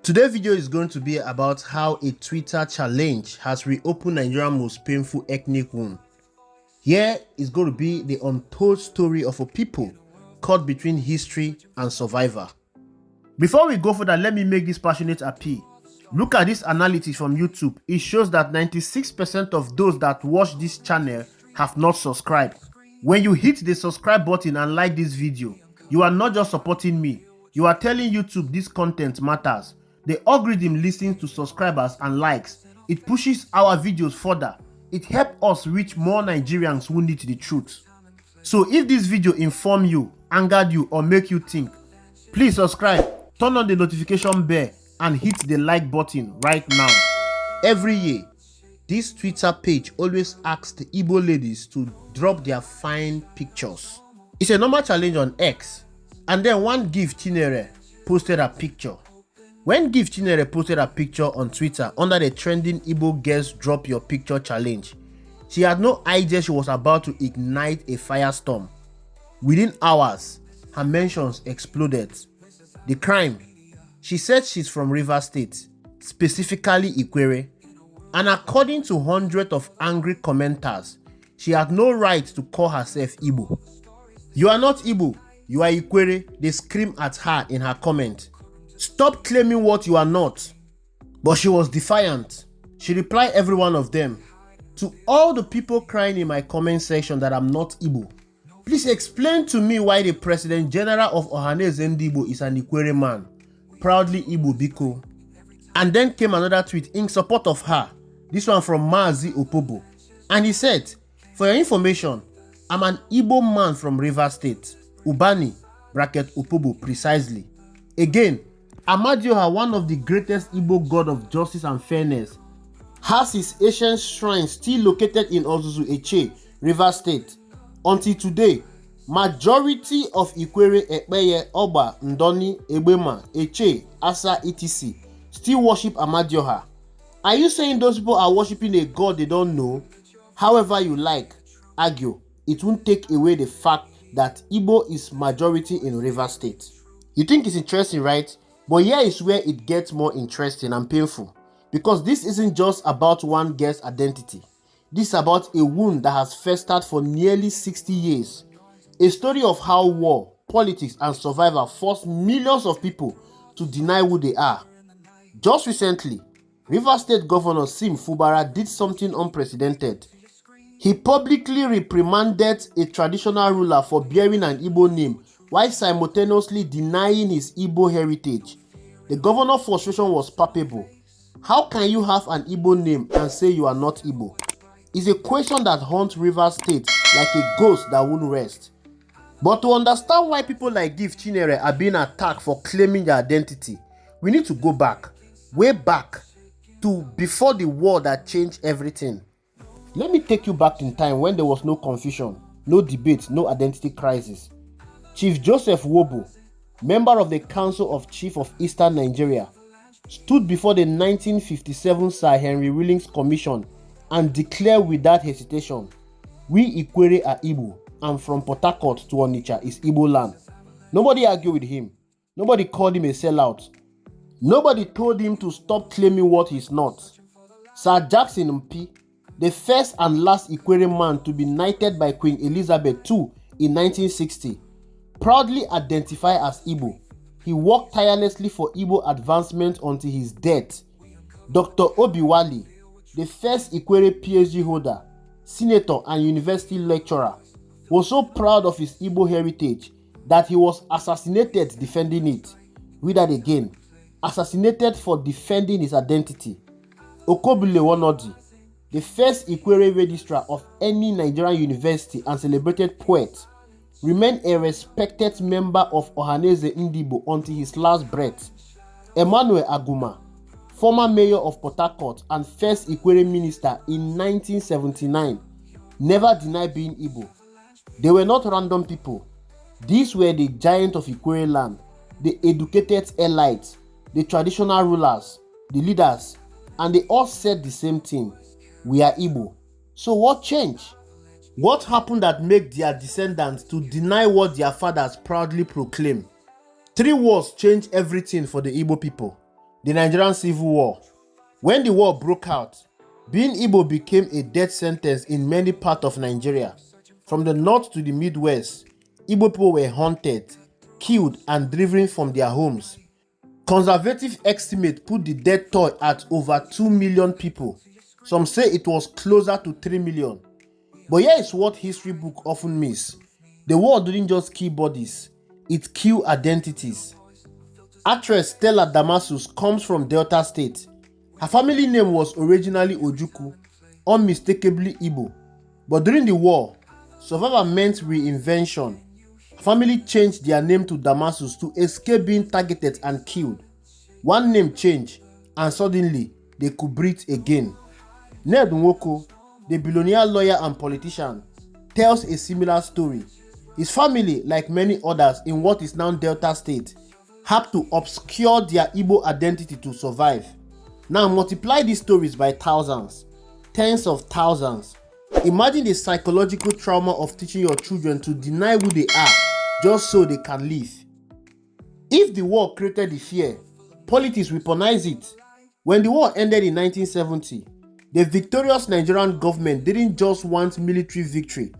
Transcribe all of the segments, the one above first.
Today's video is going to be about how a Twitter challenge has reopened Nigeria's most painful ethnic wound. Here is going to be the untold story of a people caught between history and survivor. Before we go further, let me make this passionate appeal. Look at this analytics from YouTube. It shows that 96% of those that watch this channel have not subscribed. When you hit the subscribe button and like this video, you are not just supporting me, you are telling YouTube this content matters. The algorithm listens to subscribers and likes. It pushes our videos further. It helps us reach more Nigerians who need the truth. So if this video informed you, angered you, or make you think, please subscribe, turn on the notification bell, and hit the like button right now. Every year, this Twitter page always asks the Igbo ladies to drop their fine pictures. It's a normal challenge on X, and then one Gift Chinere posted a picture. When Gift Chinere posted a picture on Twitter under the trending Igbo Girls Drop Your Picture challenge, she had no idea she was about to ignite a firestorm. Within hours, her mentions exploded. The crime: she said she's from Rivers State, specifically Ikwerre, and according to hundreds of angry commenters, she had no right to call herself Igbo. "You are not Igbo, you are Ikwerre," they screamed at her in her comment. "Stop claiming what you are not." But she was defiant. She replied every one of them. "To all the people crying in my comment section that I'm not Igbo, please explain to me why the President General of Ohaneze Ndigbo is an Ikwerre man. Proudly Igbo Biko." And then came another tweet in support of her, this one from Mazi Opobo. And he said, "For your information, I'm an Igbo man from Rivers State. Ubani, bracket Opobo precisely." Again, Amadioha, one of the greatest Igbo god of justice and fairness, has his ancient shrine still located in Ozuzu Eche, Rivers State. Until today, majority of Ikwerre, Ekpeye, Oba, Ndoni, Egbema, Eche, Asa, etc. still worship Amadioha. Are you saying those people are worshiping a god they don't know? However you like, argue, it won't take away the fact that Igbo is majority in Rivers State. You think it's interesting, right? But here is where it gets more interesting and painful, because this isn't just about one girl's identity. This is about a wound that has festered for nearly 60 years. A story of how war, politics, and survival forced millions of people to deny who they are. Just recently, Rivers State Governor Sim Fubara did something unprecedented. He publicly reprimanded a traditional ruler for bearing an Igbo name while simultaneously denying his Igbo heritage. The governor's frustration was palpable. How can you have an Igbo name and say you are not Igbo? It's a question that haunts Rivers State like a ghost that won't rest. But to understand why people like Gift Chinere are being attacked for claiming their identity, we need to go back, way back, to before the war that changed everything. Let me take you back in time when there was no confusion, no debate, no identity crisis. Chief Joseph Wobo, member of the Council of Chiefs of Eastern Nigeria, stood before the 1957 Sir Henry Willinks Commission and declared without hesitation, "We Ikwerre are Igbo, and from Port Harcourt to Onitsha is Igbo land." Nobody argued with him. Nobody called him a sellout. Nobody told him to stop claiming what he's not. Sir Jackson Mpi, the first and last Ikwerre man to be knighted by Queen Elizabeth II in 1960, proudly identified as Igbo. He worked tirelessly for Igbo advancement until his death. Dr. Obi Wali, the first Ikwerre PhD holder, senator, and university lecturer, was so proud of his Igbo heritage that he was assassinated defending it. Read that again. Assassinated for defending his identity. Okobile Wonodi, the first Ikwerre registrar of any Nigerian university and celebrated poet, remained a respected member of Ohaneze Ndigbo until his last breath. Emmanuel Aguma, former mayor of Port Harcourt and first Ikwerre minister in 1979, never denied being Igbo. They were not random people. These were the giants of Ikwerre land, the educated elites, the traditional rulers, the leaders, and they all said the same thing: "We are Igbo." So what changed? What happened that made their descendants to deny what their fathers proudly proclaim? 3 wars changed everything for the Igbo people. The Nigerian Civil War. When the war broke out, being Igbo became a death sentence in many parts of Nigeria. From the north to the Midwest, Igbo people were hunted, killed, and driven from their homes. Conservative estimates put the death toll at over 2 million people. Some say it was closer to 3 million. But here is what history books often miss. The war didn't just kill bodies, it killed identities. Actress Stella Damasus comes from Delta State. Her family name was originally Ojukwu, unmistakably Igbo. But during the war, survival meant reinvention. Her family changed their name to Damasus to escape being targeted and killed. One name changed, and suddenly they could breathe again. Ned Nwoko, the billionaire lawyer and politician, tells a similar story. His family, like many others in what is now Delta State, had to obscure their Igbo identity to survive. Now multiply these stories by thousands, tens of thousands. Imagine the psychological trauma of teaching your children to deny who they are just so they can live. If the war created the fear, politics weaponized it. When the war ended in 1970, the victorious Nigerian government didn't just want military victory.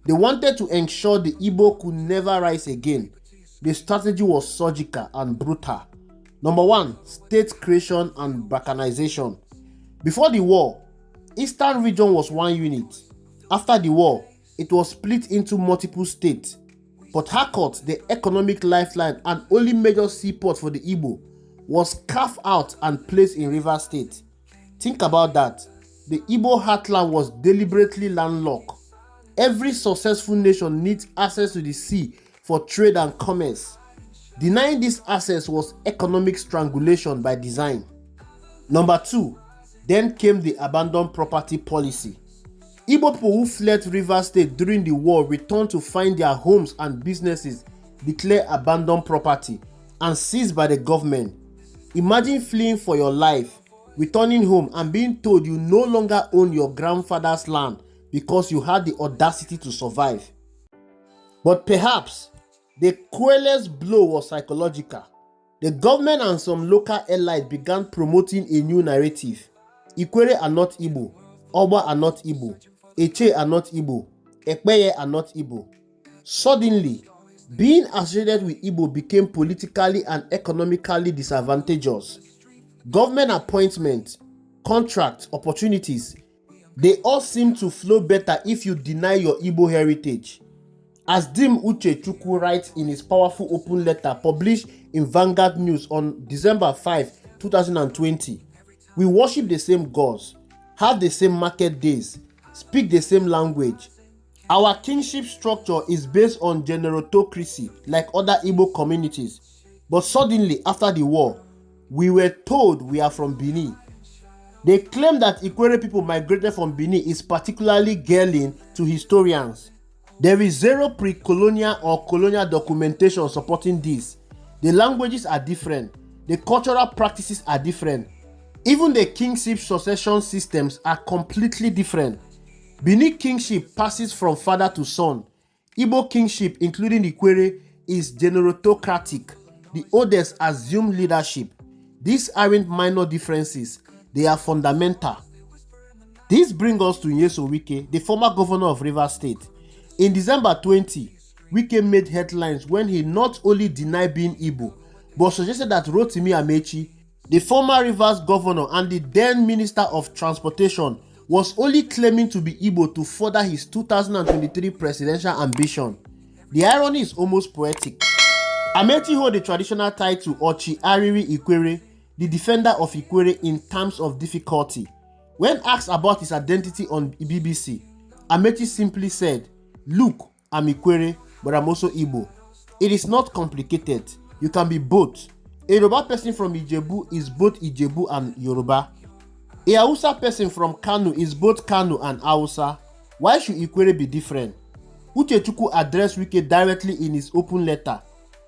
They wanted to ensure the Igbo could never rise again. The strategy was surgical and brutal. Number 1, state creation and balkanization. Before the war, Eastern region was one unit. After the war, it was split into multiple states. Port Harcourt, the economic lifeline and only major seaport for the Igbo, was carved out and placed in Rivers State. Think about that. The Igbo heartland was deliberately landlocked. Every successful nation needs access to the sea for trade and commerce. Denying this access was economic strangulation by design. Number 2, then came the abandoned property policy. Igbo people who fled Rivers State during the war returned to find their homes and businesses declared abandoned property and seized by the government. Imagine fleeing for your life, returning home and being told you no longer own your grandfather's land because you had the audacity to survive. But perhaps the cruelest blow was psychological. The government and some local elites began promoting a new narrative. Ikwerre are not Igbo, Oba are not Igbo, Eche are not Igbo, Ikwerre are not Igbo. Suddenly, being associated with Igbo became politically and economically disadvantageous. Government appointments, contracts, opportunities, they all seem to flow better if you deny your Igbo heritage. As Dim Ojukwu writes in his powerful open letter published in Vanguard News on December 5, 2020, we worship the same gods, have the same market days, speak the same language. Our kinship structure is based on generatocracy like other Igbo communities. But suddenly, after the war, we were told we are from Benin. They claim that Ikwerre people migrated from Benin is particularly galling to historians. There is zero pre-colonial or colonial documentation supporting this. The languages are different. The cultural practices are different. Even the kingship succession systems are completely different. Benin kingship passes from father to son. Igbo kingship, including Ikwerre, is generatocratic. The oldest assume leadership. These aren't minor differences. They are fundamental. This brings us to Nyesom Wike, the former governor of Rivers State. In December 20, Wike made headlines when he not only denied being Igbo, but suggested that Rotimi Amechi, the former Rivers governor and the then Minister of Transportation, was only claiming to be Igbo to further his 2023 presidential ambition. The irony is almost poetic. Amechi holds the traditional title Ochi Ariri Ikwerre, the defender of Ikwerre in times of difficulty. When asked about his identity on BBC, Amechi simply said, "Look, I'm Ikwerre, but I'm also Igbo. It is not complicated. You can be both. A Yoruba person from Ijebu is both Ijebu and Yoruba. A Hausa person from Kano is both Kano and Hausa. Why should Ikwerre be different?" Ojukwu addressed Wike directly in his open letter.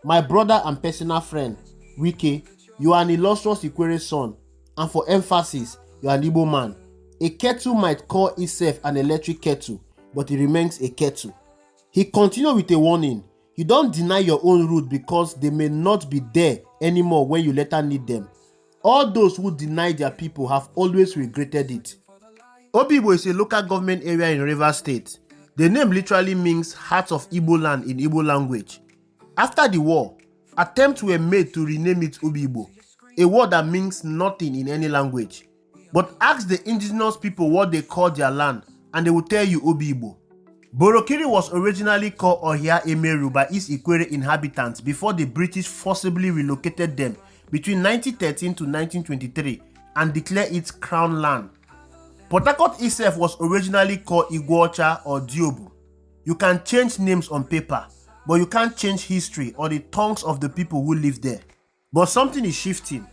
"My brother and personal friend, Wike, you are an illustrious Ikwerre son, and for emphasis, you are an Igbo man. A kettle might call itself an electric kettle, but it remains a kettle." He continued with a warning. You don't deny your own root because they may not be there anymore when you later need them. All those who deny their people have always regretted it. Obi is a local government area in Rivers State. The name literally means heart of Igbo land in Igbo language. After the war, attempts were made to rename it Obi, a word that means nothing in any language. But ask the indigenous people what they call their land and they will tell you Obi. Borokiri was originally called Ohia Emeru by its Ikwerre inhabitants before the British forcibly relocated them between 1913 to 1923 and declared it crown land. Port Harcourt itself was originally called Igwocha or Diobu. You can change names on paper, but you can't change history or the tongues of the people who live there. But something is shifting.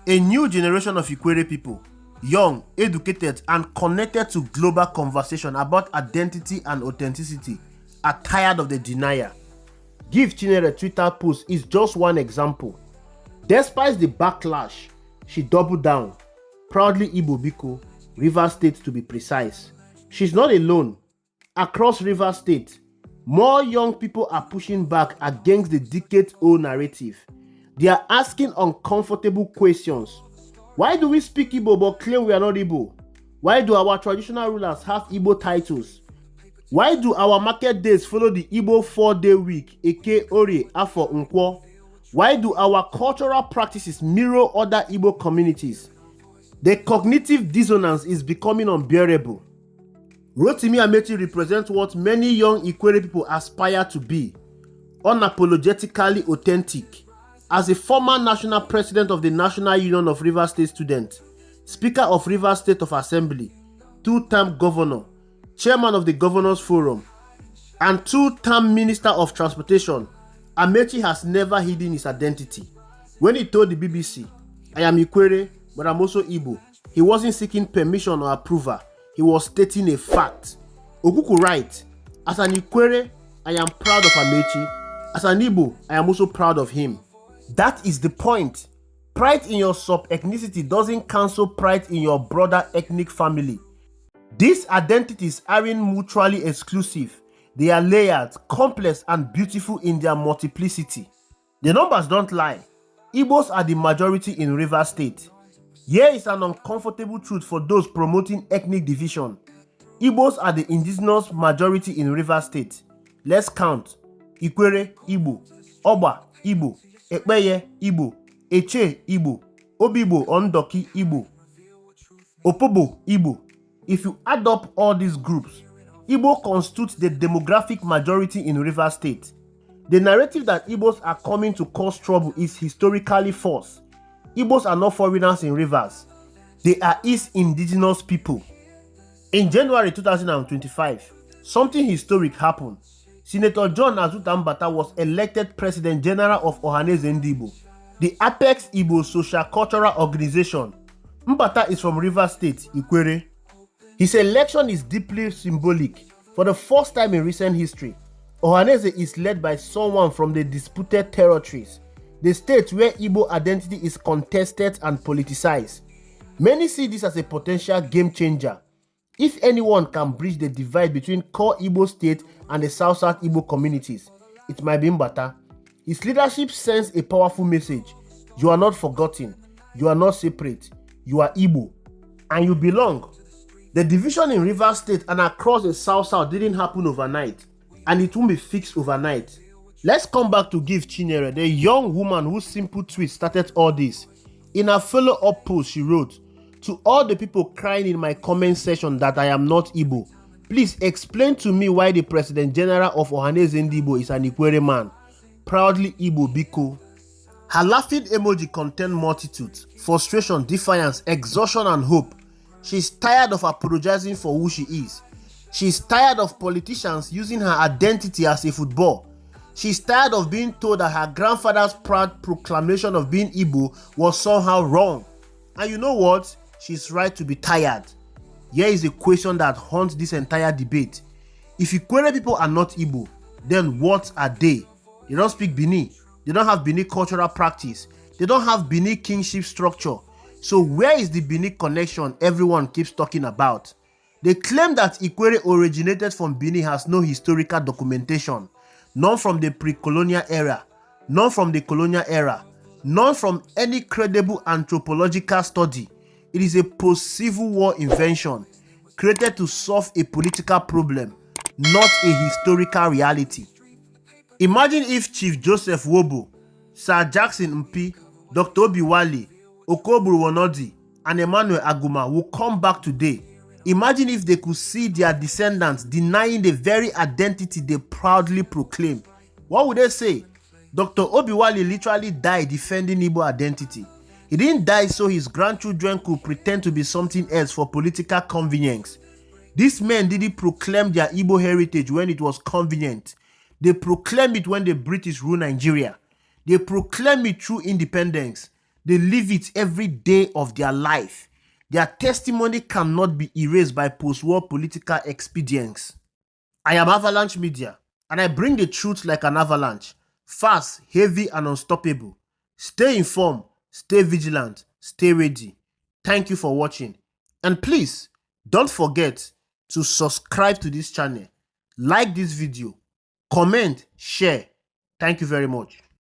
A new generation of Ikwerre people, young, educated, and connected to global conversation about identity and authenticity, are tired of the denier. Give Chinyere Twitter post is just one example. Despite the backlash, she doubled down. Proudly Igbo Biko, Rivers State to be precise. She's not alone. Across Rivers State, more young people are pushing back against the decade-old narrative. They are asking uncomfortable questions. Why do we speak Igbo but claim we are not Igbo? Why do our traditional rulers have Igbo titles? Why do our market days follow the Igbo 4-day week, Eke, Ori, Afo, Nkwo? Why do our cultural practices mirror other Igbo communities? The cognitive dissonance is becoming unbearable. Rotimi Amechi represents what many young Ikwerre people aspire to be: unapologetically authentic. As a former national president of the National Union of Rivers State Students, Speaker of Rivers State of Assembly, 2-term governor, chairman of the Governors Forum, and 2-term Minister of Transportation, Amechi has never hidden his identity. When he told the BBC, "I am Ikwerre, but I'm also Igbo," he wasn't seeking permission or approval. He was stating a fact. Ojukwu writes, "As an Ikwerre, I am proud of Amechi. As an Igbo, I am also proud of him." That is the point. Pride in your sub-ethnicity doesn't cancel pride in your broader ethnic family. These identities aren't mutually exclusive. They are layered, complex, and beautiful in their multiplicity. The numbers don't lie. Igbos are the majority in Rivers State. Here is an uncomfortable truth for those promoting ethnic division. Igbos are the indigenous majority in Rivers State. Let's count. Ikwerre, Igbo. Oba, Igbo. Ikwerre, Igbo. Eche, Igbo. Obibo, Ondoki, Igbo. Opobo, Igbo. If you add up all these groups, Igbo constitutes the demographic majority in Rivers State. The narrative that Igbos are coming to cause trouble is historically false. Igbos are not foreigners in Rivers. They are East Indigenous people. In January 2025, something historic happened. Senator John Azuta Mbata was elected President General of Ohaneze Ndigbo, the apex Igbo social cultural organization. Mbata is from Rivers State, Ikwerre. His election is deeply symbolic. For the first time in recent history, Ohaneze is led by someone from the disputed territories, the state where Igbo identity is contested and politicized. Many see this as a potential game changer. If anyone can bridge the divide between core Igbo state and the South-South Igbo communities, it might be Mbata. His leadership sends a powerful message. You are not forgotten. You are not separate. You are Igbo. And you belong. The division in Rivers State and across the South-South didn't happen overnight. And it won't be fixed overnight. Let's come back to Give Chinyere, the young woman whose simple tweet started all this. In a follow-up post, she wrote, "To all the people crying in my comment section that I am not Igbo, please explain to me why the President General of Ohaneze Ndigbo is an Ikwerre man. Proudly Igbo Biko." Her laughing emoji contained multitudes, frustration, defiance, exhaustion, and hope. She's tired of apologizing for who she is. She's tired of politicians using her identity as a football. She's tired of being told that her grandfather's proud proclamation of being Igbo was somehow wrong. And you know what? She's right to be tired. Here is a question that haunts this entire debate. If Ikwerre people are not Igbo, then what are they? They don't speak Bini. They don't have Bini cultural practice. They don't have Bini kingship structure. So where is the Bini connection everyone keeps talking about? They claim that Ikwerre originated from Bini has no historical documentation, none from the pre-colonial era, none from the colonial era, none from any credible anthropological study. It is a post-Civil War invention created to solve a political problem, not a historical reality. Imagine if Chief Joseph Wobo, Sir Jackson Mpi, Dr. Obi Wali, Okoburu Wonodi, and Emmanuel Aguma will come back today. Imagine if they could see their descendants denying the very identity they proudly proclaim. What would they say? Dr. Obi Wali literally died defending Igbo identity. He didn't die so his grandchildren could pretend to be something else for political convenience. These men didn't proclaim their Igbo heritage when it was convenient. They proclaim it when the British ruled Nigeria. They proclaim it through independence. They live it every day of their life. Their testimony cannot be erased by post-war political expedients. I am Avalanche Media, and I bring the truth like an avalanche, fast, heavy, and unstoppable. Stay informed, stay vigilant, stay ready. Thank you for watching. And please, don't forget to subscribe to this channel, like this video, comment, share. Thank you very much.